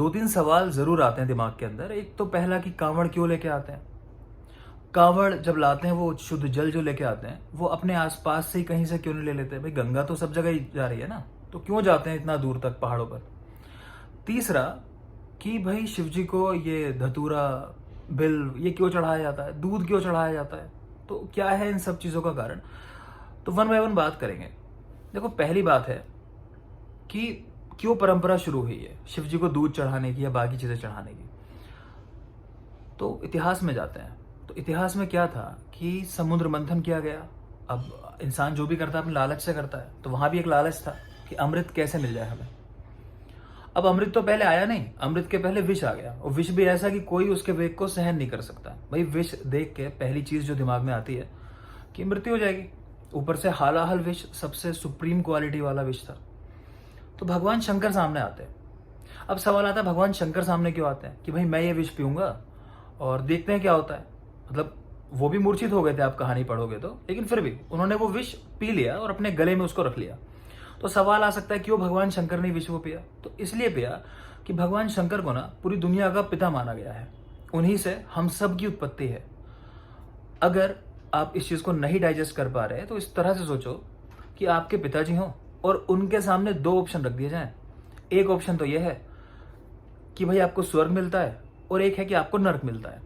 दो तीन सवाल जरूर आते हैं दिमाग के अंदर। एक तो पहला कि कांवड़ क्यों लेके आते हैं। कांवड़ जब लाते हैं वो शुद्ध जल जो लेके आते हैं वो अपने आसपास से ही कहीं से क्यों नहीं ले लेते। भाई गंगा तो सब जगह ही जा रही है ना, तो क्यों जाते हैं इतना दूर तक पहाड़ों पर। तीसरा कि भाई शिव जी को ये धतूरा बिल ये क्यों चढ़ाया जाता है, दूध क्यों चढ़ाया जाता है, तो क्या है इन सब चीज़ों का कारण। तो वन बाय वन बात करेंगे। देखो पहली बात है कि क्यों परंपरा शुरू हुई है शिव जी को दूध चढ़ाने की या बाकी चीज़ें चढ़ाने की। तो इतिहास में जाते हैं। तो इतिहास में क्या था कि समुद्र मंथन किया गया। अब इंसान जो भी करता है अपने लालच से करता है, तो वहां भी एक लालच था कि अमृत कैसे मिल जाए हमें। अब अमृत तो पहले आया नहीं, अमृत के पहले विष आ गया, और विष भी ऐसा कि कोई उसके वेग को सहन नहीं कर सकता। भाई विष देख के पहली चीज जो दिमाग में आती है कि मृत्यु हो जाएगी। ऊपर से हालाहल विष, सबसे सुप्रीम क्वालिटी वाला विष था। तो भगवान शंकर सामने आते हैं। अब सवाल आता है भगवान शंकर सामने क्यों आते हैं कि भाई मैं ये विष पीऊंगा और देखते हैं क्या होता है। मतलब वो भी मूर्छित हो गए थे, आप कहानी पढ़ोगे तो, लेकिन फिर भी उन्होंने वो विष पी लिया और अपने गले में उसको रख लिया। तो सवाल आ सकता है क्यों भगवान शंकर ने विष को पिया। तो इसलिए पिया कि भगवान शंकर को ना पूरी दुनिया का पिता माना गया है, उन्हीं से हम सब की उत्पत्ति है। अगर आप इस चीज को नहीं डाइजेस्ट कर पा रहे तो इस तरह से सोचो कि आपके पिताजी हों और उनके सामने दो ऑप्शन रख दिए जाएं। एक ऑप्शन तो यह है कि भाई आपको स्वर्ग मिलता है, और एक है कि आपको नरक मिलता है।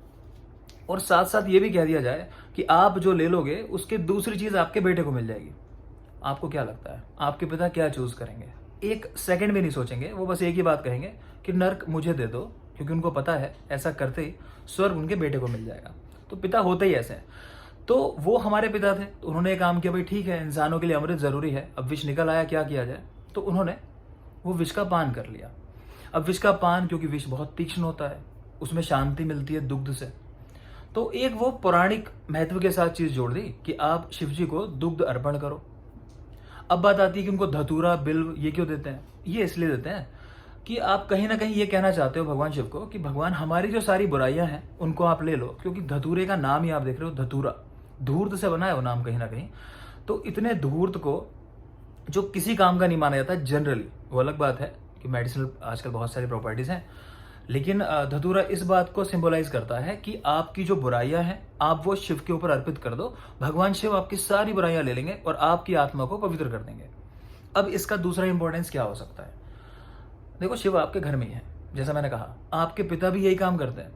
और साथ साथ ये भी कह दिया जाए कि आप जो ले लोगे उसकी दूसरी चीज आपके बेटे को मिल जाएगी। आपको क्या लगता है आपके पिता क्या चूज करेंगे। एक सेकंड भी नहीं सोचेंगे, वो बस एक ही बात कहेंगे कि नर्क मुझे दे दो, क्योंकि उनको पता है ऐसा करते ही स्वर्ग उनके बेटे को मिल जाएगा। तो पिता होते ही ऐसे हैं। तो वो हमारे पिता थे, तो उन्होंने एक काम किया, भाई ठीक है इंसानों के लिए अमृत जरूरी है, अब विष निकल आया, क्या किया जाए। तो उन्होंने वो विष का पान कर लिया। अब विष का पान, क्योंकि विष बहुत तीक्ष्ण होता है, उसमें शांति मिलती है दुग्ध से, तो एक वो पौराणिक महत्व के साथ चीज जोड़ दी कि आप शिव जी को दुग्ध अर्पण करो। अब बात आती है कि उनको धतूरा बिल्व ये क्यों देते हैं। ये इसलिए देते हैं कि आप कहीं ना कहीं ये कहना चाहते हो भगवान शिव को कि भगवान हमारी जो सारी बुराइयां हैं उनको आप ले लो, क्योंकि धतूरे का नाम ही आप देख रहे हो, धतूरा, धूर्त से बना है वो नाम कहीं ना कहीं। तो इतने धूर्त को जो किसी काम का नहीं माना जाता जनरली, वो अलग बात है कि मेडिसिनल आजकल बहुत सारी प्रॉपर्टीज हैं, लेकिन धतूरा इस बात को सिंबलाइज करता है कि आपकी जो बुराइयां हैं आप वो शिव के ऊपर अर्पित कर दो। भगवान शिव आपकी सारी बुराइयां ले लेंगे और आपकी आत्मा को पवित्र कर देंगे। अब इसका दूसरा इंपॉर्टेंस क्या हो सकता है। देखो शिव आपके घर में ही है, जैसा मैंने कहा आपके पिता भी यही काम करते हैं।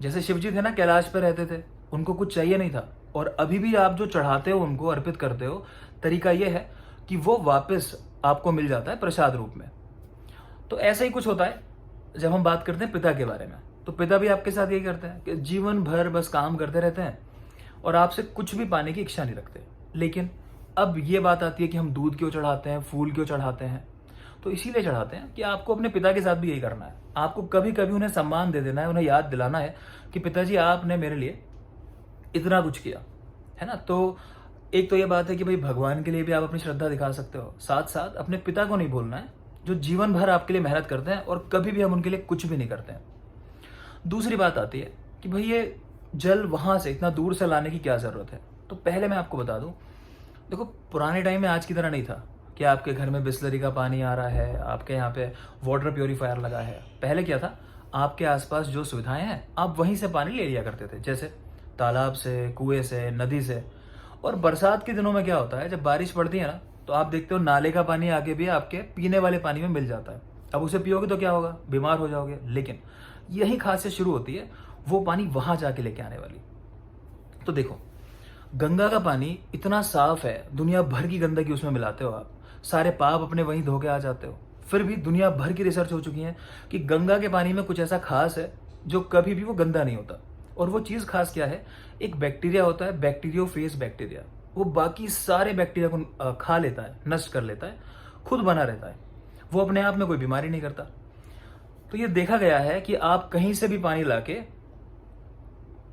जैसे शिव जी थे ना, कैलाश पे रहते थे, उनको कुछ चाहिए नहीं था, और अभी भी आप जो चढ़ाते हो उनको अर्पित करते हो, तरीका यह है कि वो वापस आपको मिल जाता है प्रसाद रूप में। तो ऐसा ही कुछ होता है जब हम बात करते हैं पिता के बारे में। तो पिता भी आपके साथ यही करते हैं कि जीवन भर बस काम करते रहते हैं और आपसे कुछ भी पाने की इच्छा नहीं रखते। लेकिन अब ये बात आती है कि हम दूध क्यों चढ़ाते हैं, फूल क्यों चढ़ाते हैं। तो इसीलिए चढ़ाते हैं कि आपको अपने पिता के साथ भी यही करना है। आपको कभी कभी उन्हें सम्मान दे देना है, उन्हें याद दिलाना है कि पिताजी आपने मेरे लिए इतना कुछ किया है ना। तो एक तो ये बात है कि भाई भगवान के लिए भी आप अपनी श्रद्धा दिखा सकते हो, साथ साथ अपने पिता को नहीं भूलना है जो जीवन भर आपके लिए मेहनत करते हैं और कभी भी हम उनके लिए कुछ भी नहीं करते हैं। दूसरी बात आती है कि भाई ये जल वहां से इतना दूर से लाने की क्या जरूरत है। तो पहले मैं आपको बता दूं, देखो पुराने टाइम में आज की तरह नहीं था कि आपके घर में बिस्लरी का पानी आ रहा है, आपके यहाँ पे वाटर प्योरीफायर लगा है। पहले क्या था, आपके आसपास जो सुविधाएं हैं आप वहीं से पानी ले लिया करते थे, जैसे तालाब से, कुएं से, नदी से। और बरसात के दिनों में क्या होता है, जब बारिश पड़ती है ना, तो आप देखते हो नाले का पानी आगे भी आपके पीने वाले पानी में मिल जाता है। अब उसे पियोगे तो क्या होगा, बीमार हो जाओगे। लेकिन यही खासियत शुरू होती है वो पानी वहां जाके लेके आने वाली। तो देखो गंगा का पानी इतना साफ है, दुनिया भर की गंदगी उसमें मिलाते हो आप, सारे पाप अपने वहीं धो के आ जाते हो। फिर भी दुनिया भर की रिसर्च हो चुकी है कि गंगा के पानी में कुछ ऐसा खास है जो कभी भी वो गंदा नहीं होता। और वो चीज खास क्या है, एक बैक्टीरिया होता है, बैक्टीरियोफेज बैक्टीरिया। वो बाकी सारे बैक्टीरिया को खा लेता है, नष्ट कर लेता है, खुद बना रहता है, वो अपने आप में कोई बीमारी नहीं करता। तो ये देखा गया है कि आप कहीं से भी पानी लाके,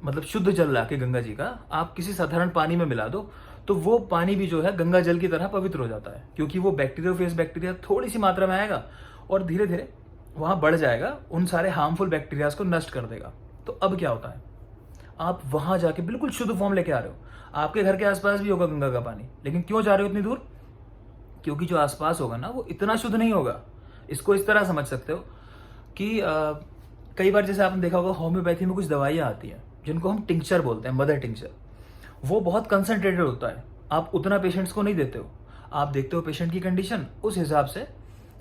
मतलब शुद्ध जल लाके गंगा जी का आप किसी साधारण पानी में मिला दो, तो वो पानी भी जो है गंगा जल की तरह पवित्र हो जाता है, क्योंकि वो बैक्टीरियोफेज बैक्टीरिया थोड़ी सी मात्रा में आएगा और धीरे धीरे वहां बढ़ जाएगा, उन सारे हार्मफुल बैक्टीरियाज को नष्ट कर देगा। तो अब क्या होता है, आप वहां जाके बिल्कुल शुद्ध फॉर्म लेके आ रहे हो। आपके घर के आसपास भी होगा गंगा का पानी, लेकिन क्यों जा रहे हो इतनी दूर, क्योंकि जो आसपास होगा ना वो इतना शुद्ध नहीं होगा। इसको इस तरह समझ सकते हो कि कई बार जैसे आपने देखा होगा होम्योपैथी में कुछ दवाइयाँ आती हैं जिनको हम टिंक्चर बोलते हैं, मदर टिंक्चर। वो बहुत कंसनट्रेटेड होता है, आप उतना पेशेंट्स को नहीं देते हो। आप देखते हो पेशेंट की कंडीशन, उस हिसाब से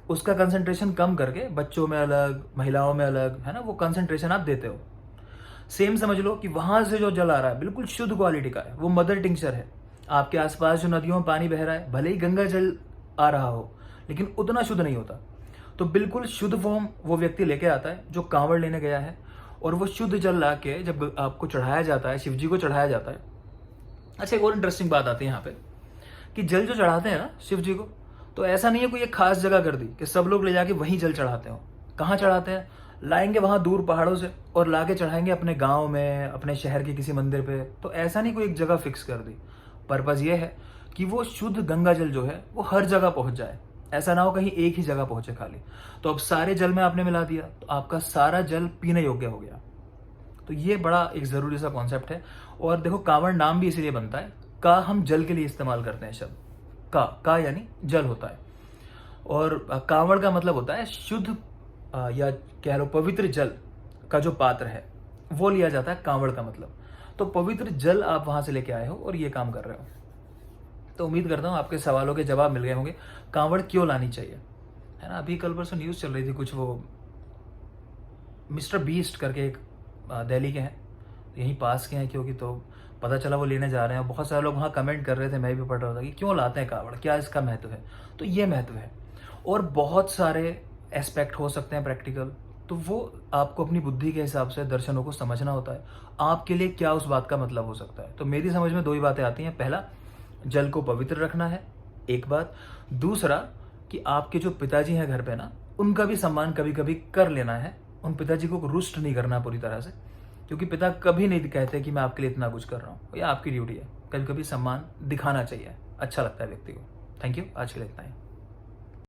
उसका कंसंट्रेशन कम करके बच्चों में अलग, महिलाओं में अलग, है ना, वो कंसंट्रेशन आप देते हो। सेम समझ लो कि वहां से जो जल आ रहा है बिल्कुल शुद्ध क्वालिटी का है, वो मदर टिंक्चर है। आपके आसपास जो नदियों में पानी बह रहा है, भले ही गंगा जल आ रहा हो, लेकिन उतना शुद्ध नहीं होता। तो बिल्कुल शुद्ध फॉर्म वो व्यक्ति लेके आता है जो कांवड़ लेने गया है, और वो शुद्ध जल ला के जब आपको चढ़ाया जाता है, शिव जी को चढ़ाया जाता है। अच्छा, एक और इंटरेस्टिंग बात आती है यहाँ पे कि जल जो चढ़ाते हैं ना शिव जी को, तो ऐसा नहीं है कोई एक खास जगह कर दी कि सब लोग ले जाके वहीं जल चढ़ाते हो। कहाँ चढ़ाते हैं? लाएंगे वहां दूर पहाड़ों से और लाके चढ़ाएंगे अपने गांव में, अपने शहर के किसी मंदिर पे। तो ऐसा नहीं कोई एक जगह फिक्स कर दी। पर्पज ये है कि वो शुद्ध गंगा जल जो है वो हर जगह पहुंच जाए, ऐसा ना हो कहीं एक ही जगह पहुंचे खाली। तो अब सारे जल में आपने मिला दिया तो आपका सारा जल पीने योग्य हो गया। तो ये बड़ा एक जरूरी सा कॉन्सेप्ट है। और देखो, कांवड़ नाम भी इसलिए बनता है, का हम जल के लिए इस्तेमाल करते हैं शब्द, का यानी जल होता है, और कांवड़ का मतलब होता है शुद्ध या कह लो पवित्र जल का जो पात्र है वो लिया जाता है कांवड़ का मतलब। तो पवित्र जल आप वहां से लेके आए हो और ये काम कर रहे हो। तो उम्मीद करता हूँ आपके सवालों के जवाब मिल गए होंगे। कांवड़ क्यों लानी चाहिए, है ना। अभी कल परसों न्यूज़ चल रही थी कुछ, वो मिस्टर बीस्ट करके एक दिल्ली के हैं, यहीं पास के हैं क्योंकि, तो पता चला वो लेने जा रहे हैं। बहुत सारे लोग वहाँ कमेंट कर रहे थे, मैं भी पढ़ रहा था कि क्यों लाते हैं कांवड़, क्या इसका महत्व है। तो ये महत्व है, और बहुत सारे एस्पेक्ट हो सकते हैं प्रैक्टिकल। तो वो आपको अपनी बुद्धि के हिसाब से दर्शनों को समझना होता है, आपके लिए क्या उस बात का मतलब हो सकता है। तो मेरी समझ में दो ही बातें आती हैं। पहला, जल को पवित्र रखना है, एक बात। दूसरा कि आपके जो पिताजी हैं घर पे ना, उनका भी सम्मान कभी कभी कर लेना है। उन पिताजी को रुष्ट नहीं करना पूरी तरह से, क्योंकि पिता कभी नहीं कहते कि मैं आपके लिए इतना कुछ कर रहा हूँ, ये आपकी ड्यूटी है। कभी कभी सम्मान दिखाना चाहिए, अच्छा लगता है व्यक्ति को। थैंक यू, आज के लिए इतना ही।